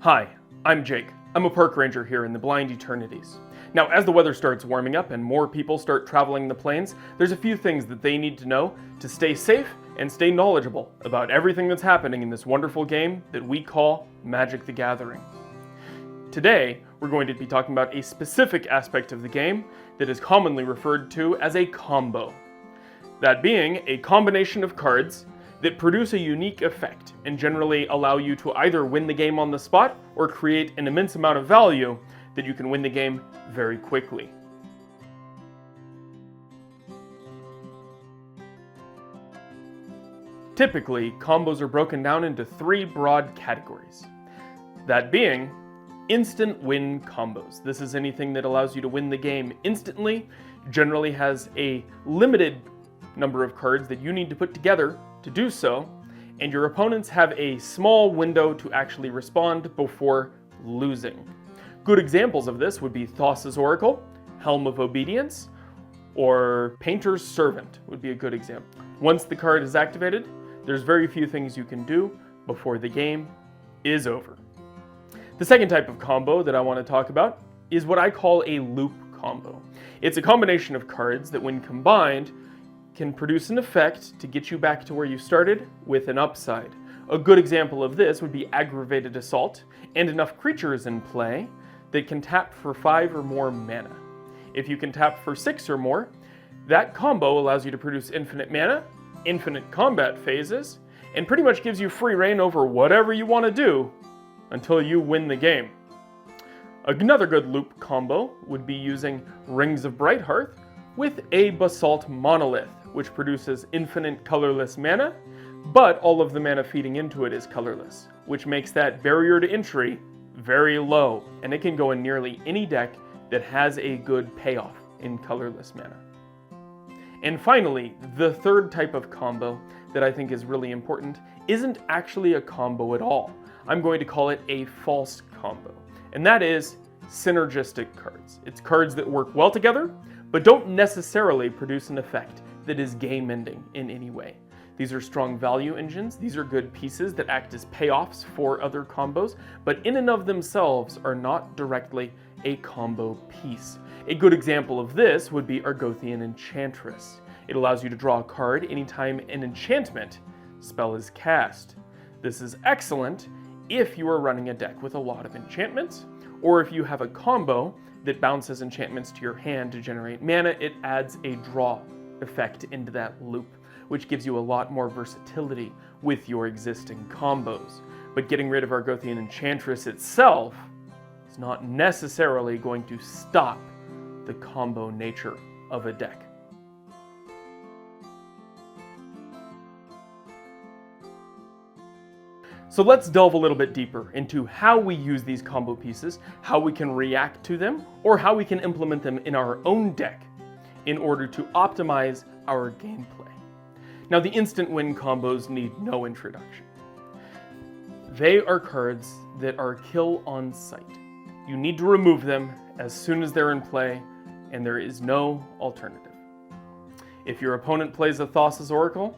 Hi, I'm Jake. I'm a park ranger here in the Blind Eternities. Now, as the weather starts warming up and more people start traveling the plains, there's a few things that they need to know to stay safe and stay knowledgeable about everything that's happening in this wonderful game that we call Magic the Gathering. Today, we're going to be talking about a specific aspect of the game that is commonly referred to as a combo. That being a combination of cards that produce a unique effect and generally allow you to either win the game on the spot or create an immense amount of value that you can win the game very quickly. Typically, combos are broken down into three broad categories. That being instant win combos. This is anything that allows you to win the game instantly, generally has a limited number of cards that you need to put together to do so, and your opponents have a small window to actually respond before losing. Good examples of this would be Thoth's Oracle, Helm of Obedience, or Painter's Servant would be a good example. Once the card is activated, there's very few things you can do before the game is over. The second type of combo that I want to talk about is what I call a loop combo. It's a combination of cards that when combined can produce an effect to get you back to where you started with an upside. A good example of this would be Aggravated Assault and enough creatures in play that can tap for 5 or more mana. If you can tap for 6 or more, that combo allows you to produce infinite mana, infinite combat phases, and pretty much gives you free reign over whatever you want to do until you win the game. Another good loop combo would be using Rings of Brighthearth with a Basalt Monolith, which produces infinite colorless mana, but all of the mana feeding into it is colorless, which makes that barrier to entry very low, and it can go in nearly any deck that has a good payoff in colorless mana. And finally, the third type of combo that I think is really important isn't actually a combo at all. I'm going to call it a false combo, and that is synergistic cards. It's cards that work well together, but don't necessarily produce an effect that is game-ending in any way. These are strong value engines. These are good pieces that act as payoffs for other combos, but in and of themselves are not directly a combo piece. A good example of this would be Argothian Enchantress. It allows you to draw a card anytime an enchantment spell is cast. This is excellent if you are running a deck with a lot of enchantments, or if you have a combo that bounces enchantments to your hand to generate mana. It adds a draw effect into that loop, which gives you a lot more versatility with your existing combos. But getting rid of Argothian Enchantress itself is not necessarily going to stop the combo nature of a deck. So let's delve a little bit deeper into how we use these combo pieces, how we can react to them, or how we can implement them in our own deck in order to optimize our gameplay. Now, the instant win combos need no introduction. They are cards that are kill on sight. You need to remove them as soon as they're in play, and there is no alternative. If your opponent plays a Thoth's Oracle,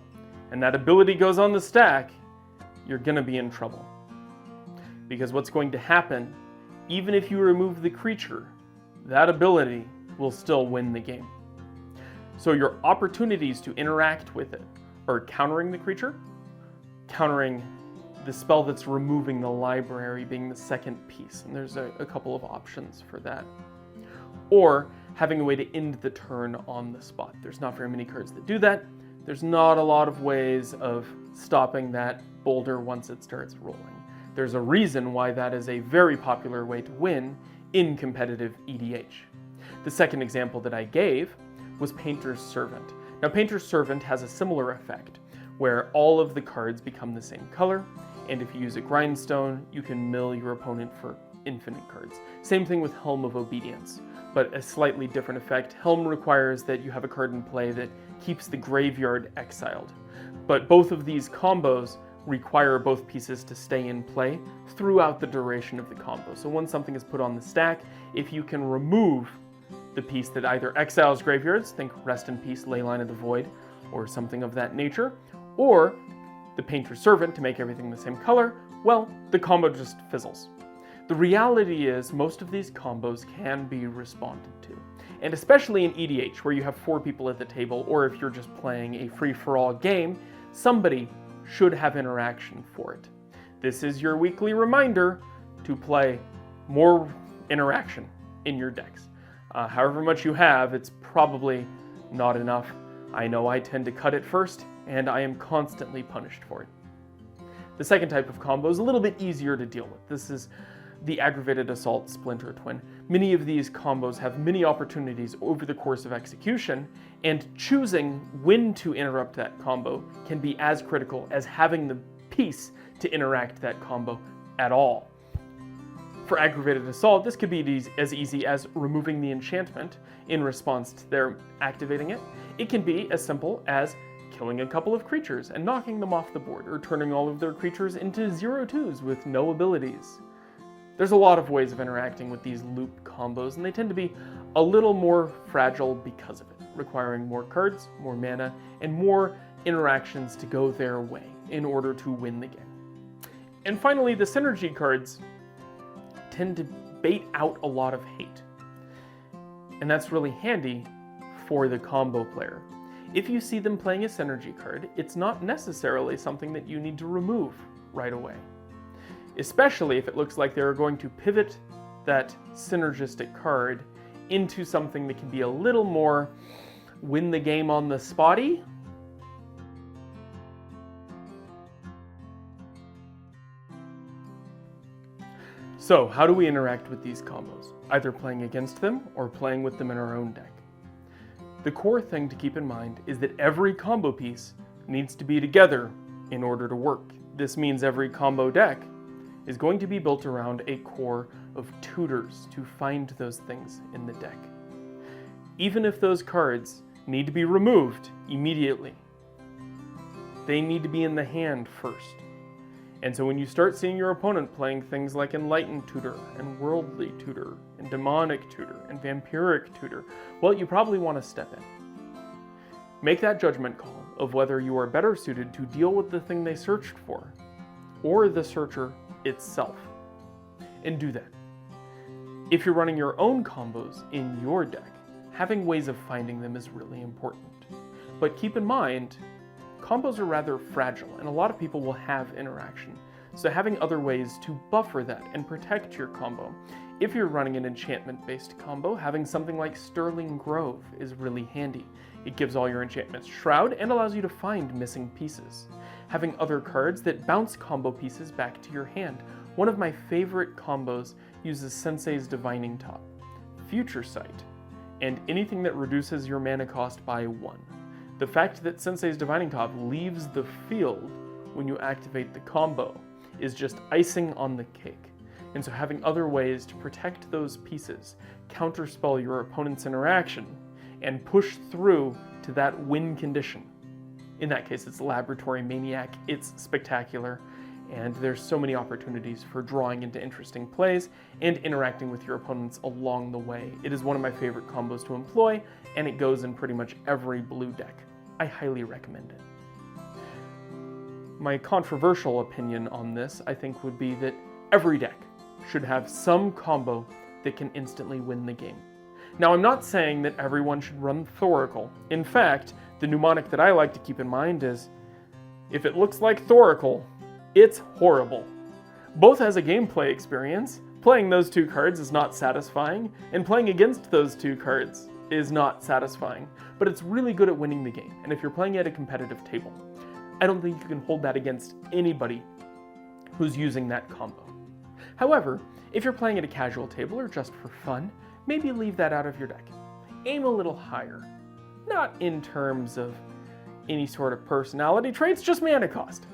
and that ability goes on the stack, you're gonna be in trouble. Because what's going to happen, even if you remove the creature, that ability will still win the game. So your opportunities to interact with it are countering the creature, countering the spell that's removing the library being the second piece, and there's a couple of options for that. Or having a way to end the turn on the spot. There's not very many cards that do that. There's not a lot of ways of stopping that boulder once it starts rolling. There's a reason why that is a very popular way to win in competitive EDH. The second example that I gave was Painter's Servant. Now, Painter's Servant has a similar effect, where all of the cards become the same color, and if you use a grindstone, you can mill your opponent for infinite cards. Same thing with Helm of Obedience, but a slightly different effect. Helm requires that you have a card in play that keeps the graveyard exiled. But both of these combos require both pieces to stay in play throughout the duration of the combo. So when something is put on the stack, if you can remove the piece that either exiles graveyards, think Rest in Peace, Leyline of the Void, or something of that nature, or the Painter's Servant to make everything the same color, well, the combo just fizzles. The reality is most of these combos can be responded to. And especially in EDH, where you have 4 people at the table, or if you're just playing a free-for-all game, somebody should have interaction for it. This is your weekly reminder to play more interaction in your decks. However much you have, it's probably not enough. I know I tend to cut it first, and I am constantly punished for it. The second type of combo is a little bit easier to deal with. This is the Aggravated Assault Splinter Twin. Many of these combos have many opportunities over the course of execution, and choosing when to interrupt that combo can be as critical as having the piece to interact that combo at all. For Aggravated Assault, this could be as easy as removing the enchantment in response to their activating it. It can be as simple as killing a couple of creatures and knocking them off the board, or turning all of their creatures into 0/2s with no abilities. There's a lot of ways of interacting with these loop combos, and they tend to be a little more fragile because of it, requiring more cards, more mana, and more interactions to go their way in order to win the game. And finally, the synergy cards tend to bait out a lot of hate. And that's really handy for the combo player. If you see them playing a synergy card, it's not necessarily something that you need to remove right away. Especially if it looks like they're going to pivot that synergistic card into something that can be a little more win the game on the spotty. So, how do we interact with these combos? Either playing against them or playing with them in our own deck. The core thing to keep in mind is that every combo piece needs to be together in order to work. This means every combo deck is going to be built around a core of tutors to find those things in the deck. Even if those cards need to be removed immediately, they need to be in the hand first. And so when you start seeing your opponent playing things like Enlightened Tutor, and Worldly Tutor, and Demonic Tutor, and Vampiric Tutor, well, you probably want to step in. Make that judgment call of whether you are better suited to deal with the thing they searched for, or the searcher itself, and do that. If you're running your own combos in your deck, having ways of finding them is really important. But keep in mind, combos are rather fragile, and a lot of people will have interaction. So having other ways to buffer that and protect your combo. If you're running an enchantment-based combo, having something like Sterling Grove is really handy. It gives all your enchantments Shroud and allows you to find missing pieces. Having other cards that bounce combo pieces back to your hand. One of my favorite combos uses Sensei's Divining Top, Future Sight, and anything that reduces your mana cost by 1. The fact that Sensei's Divining Top leaves the field when you activate the combo is just icing on the cake. And so having other ways to protect those pieces, counterspell your opponent's interaction, and push through to that win condition. In that case, it's Laboratory Maniac, it's spectacular, and there's so many opportunities for drawing into interesting plays and interacting with your opponents along the way. It is one of my favorite combos to employ, and it goes in pretty much every blue deck. I highly recommend it. My controversial opinion on this, I think, would be that every deck should have some combo that can instantly win the game. Now, I'm not saying that everyone should run Thoracle. In fact, the mnemonic that I like to keep in mind is, if it looks like Thoracle, it's horrible. Both as a gameplay experience, playing those two cards is not satisfying, and playing against those two cards is not satisfying, but it's really good at winning the game, and if you're playing at a competitive table, I don't think you can hold that against anybody who's using that combo. However, if you're playing at a casual table or just for fun, maybe leave that out of your deck. Aim a little higher. Not in terms of any sort of personality traits, just mana cost.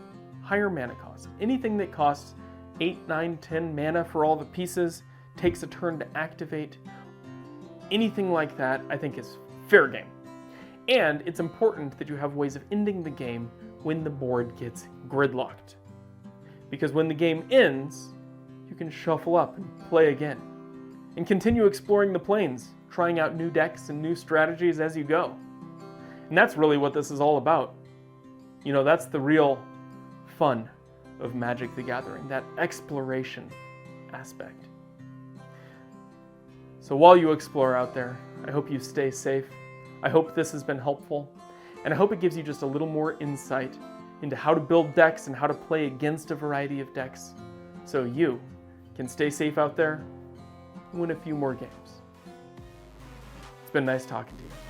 Higher mana cost. Anything that costs 8, 9, 10 mana for all the pieces, takes a turn to activate, anything like that, I think is fair game. And it's important that you have ways of ending the game when the board gets gridlocked. Because when the game ends, you can shuffle up and play again. And continue exploring the planes, trying out new decks and new strategies as you go. And that's really what this is all about. You know, that's the real fun of Magic the Gathering, that exploration aspect. So while you explore out there, I hope you stay safe. I hope this has been helpful, and I hope it gives you just a little more insight into how to build decks and how to play against a variety of decks, so you can stay safe out there and win a few more games. It's been nice talking to you.